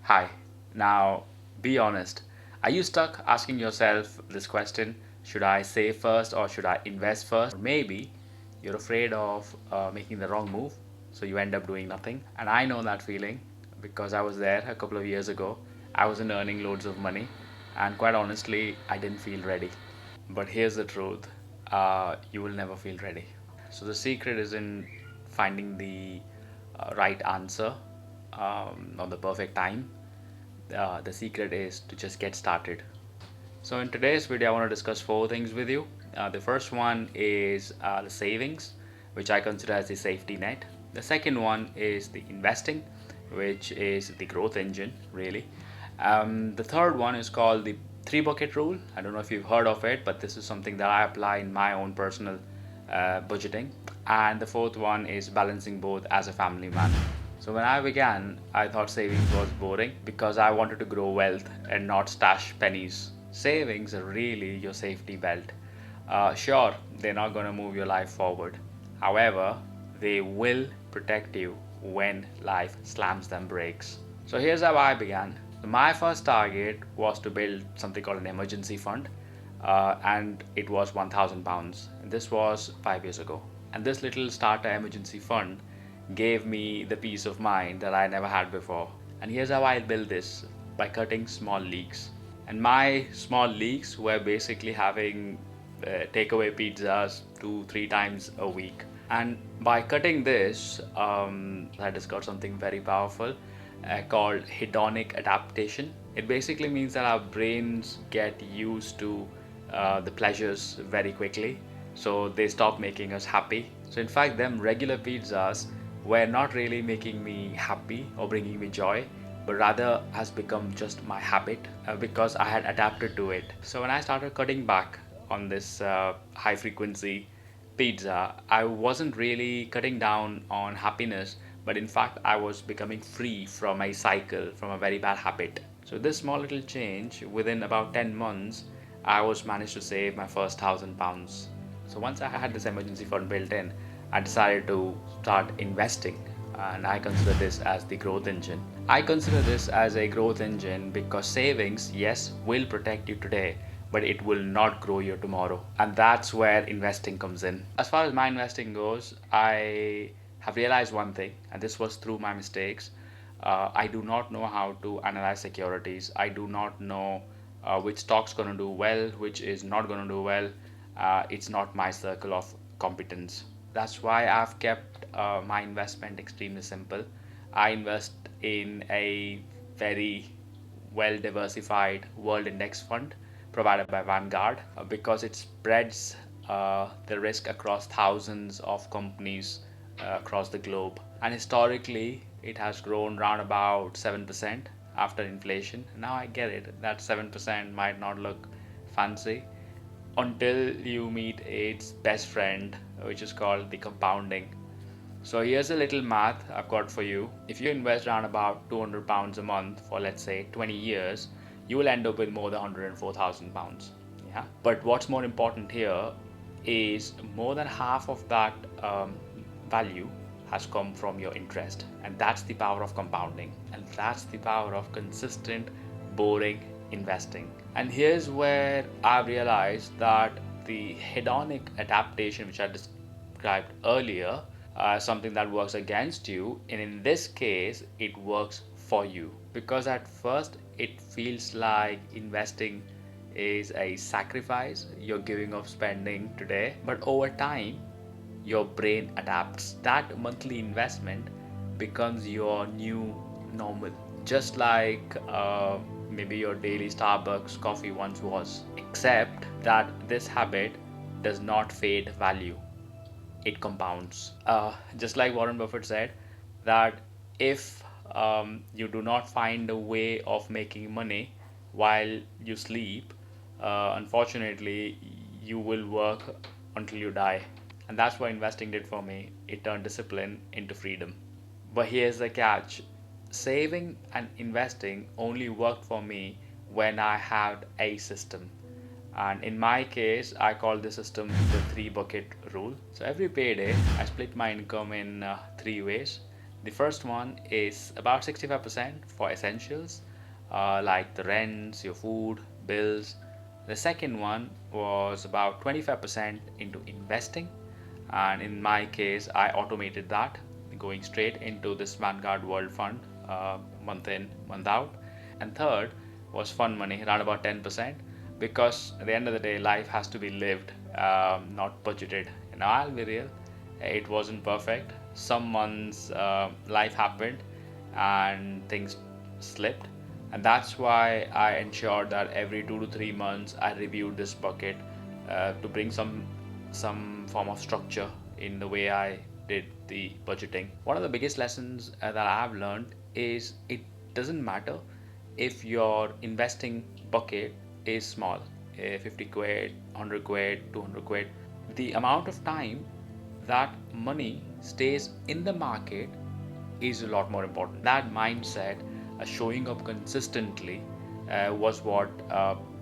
Hi. Now, be honest. Are you stuck asking yourself this question? Should I save first or should I invest first? Or maybe you're afraid of making the wrong move, so you end up doing nothing. And I know that feeling because I was there a couple of years ago. I wasn't earning loads of money, and quite honestly, I didn't feel ready. But here's the truth, you will never feel ready. So the secret is in finding the right answer on the perfect time. The secret is to just get started. So in today's video, I want to discuss four things with you. The first one is the savings, which I consider as the safety net. The second one is the investing, which is the growth engine, really. The third one is called the three bucket rule. I don't know if you've heard of it, but this is something that I apply in my own personal budgeting. And the fourth one is balancing both as a family man. So when I began, I thought savings was boring because I wanted to grow wealth and not stash pennies. Savings are really your safety belt. Sure, they're not going to move your life forward. However, they will protect you when life slams them brakes. So here's how I began. My first target was to build something called an emergency fund, and it was £1,000. This was 5 years ago. And this little starter emergency fund gave me the peace of mind that I never had before. And here's how I built this, by cutting small leaks. And my small leaks were basically having takeaway pizzas 2-3 times a week. And by cutting this, I discovered something very powerful called hedonic adaptation. It basically means that our brains get used to the pleasures very quickly, so they stop making us happy. So, in fact, them regular pizzas were not really making me happy or bringing me joy, but rather has become just my habit because I had adapted to it. So, when I started cutting back on this high frequency pizza, I wasn't really cutting down on happiness, but in fact, I was becoming free from a cycle, from a very bad habit. So, this small little change within about 10 months, I was managed to save my first £1,000. So, once I had this emergency fund built in, I decided to start investing, and I consider this as the growth engine. I consider this as a growth engine because savings, yes, will protect you today, but it will not grow you tomorrow. And that's where investing comes in. As far as my investing goes, I have realized one thing, and this was through my mistakes. I do not know how to analyze securities. I do not know which stock's going to do well, which is not going to do well. It's not my circle of competence. That's why I've kept my investment extremely simple. I invest in a very well diversified world index fund provided by Vanguard because it spreads the risk across thousands of companies across the globe. And historically, it has grown around about 7% after inflation. Now I get it that 7% might not look fancy until you meet its best friend, which is called the compounding. So here's a little math I've got for you. If you invest around about £200 a month for, let's say, 20 years, you will end up with more than £104,000. Yeah. But what's more important here is more than half of that value has come from your interest, and that's the power of compounding, and that's the power of consistent, boring investing. And here's where I've realized that the hedonic adaptation, which I described earlier, something that works against you, and in this case it works for you, because at first it feels like investing is a sacrifice you're giving up spending today, but over time your brain adapts. That monthly investment becomes your new normal, just like maybe your daily Starbucks coffee once was, except that this habit does not fade value, it compounds. Just like Warren Buffett said, that if you do not find a way of making money while you sleep, unfortunately, you will work until you die. And that's what investing did for me. It turned discipline into freedom. But here's the catch, saving and investing only worked for me when I had a system. And in my case, I call this system the three bucket rule. So every payday, I split my income in three ways. The first one is about 65% for essentials, like the rents, your food, bills. The second one was about 25% into investing, and in my case, I automated that, going straight into this Vanguard World Fund, month in, month out. And third was fun money, around about 10%, because at the end of the day, life has to be lived, not budgeted. I'll be real, it wasn't perfect. Some months life happened and things slipped, and that's why I ensured that every 2 to 3 months I reviewed this bucket, to bring some form of structure in the way I did the budgeting. One of the biggest lessons that I have learned is it doesn't matter if your investing bucket is small, 50 quid, 100 quid, 200 quid. The amount of time that money stays in the market is a lot more important. That mindset, showing up consistently, was what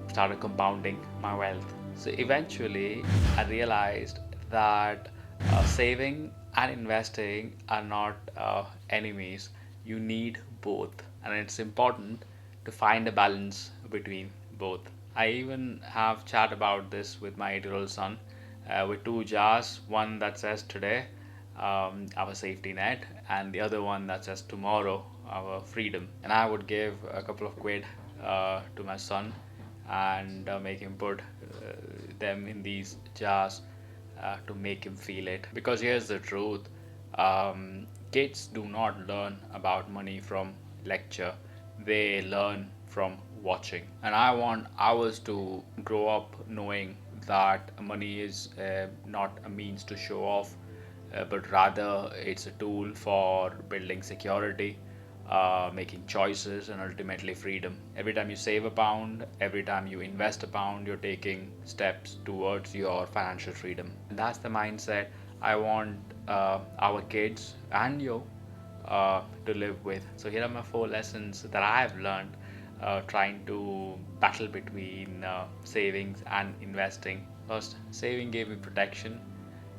started compounding my wealth. So eventually, I realized that saving and investing are not enemies. You need both, and it's important to find a balance between both. I even have chat about this with my 8-year-old son, with two jars, one that says today, our safety net, and the other one that says tomorrow, our freedom. And I would give a couple of quid to my son and make him put them in these jars, to make him feel it. Because here's the truth, kids do not learn about money from lecture, they learn from watching. And I want ours to grow up knowing that money is not a means to show off, but rather it's a tool for building security, making choices, and ultimately freedom. Every time you save a pound, every time you invest a pound, you're taking steps towards your financial freedom. And that's the mindset I want our kids and you to live with. So here are my 4 lessons that I have learned, trying to battle between savings and investing. First, saving gave me protection.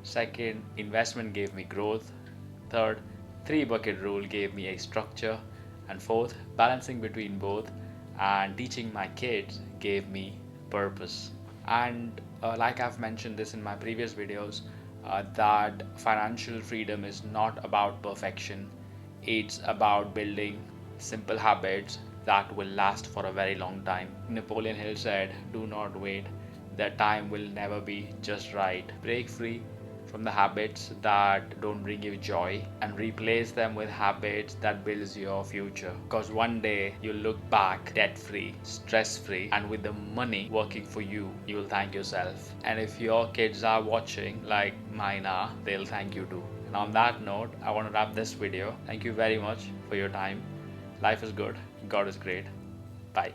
Second, investment gave me growth. Third, three bucket rule gave me a structure. And fourth, balancing between both and teaching my kids gave me purpose. And like I've mentioned this in my previous videos, that financial freedom is not about perfection, it's about building simple habits that will last for a very long time. Napoleon Hill said, "Do not wait. The time will never be just right." Break free from the habits that don't bring you joy and replace them with habits that builds your future. Because one day you'll look back debt free, stress free, and with the money working for you, you'll thank yourself. And if your kids are watching like mine are, they'll thank you too. And on that note, I want to wrap this video. Thank you very much for your time. Life is good. God is great. Bye.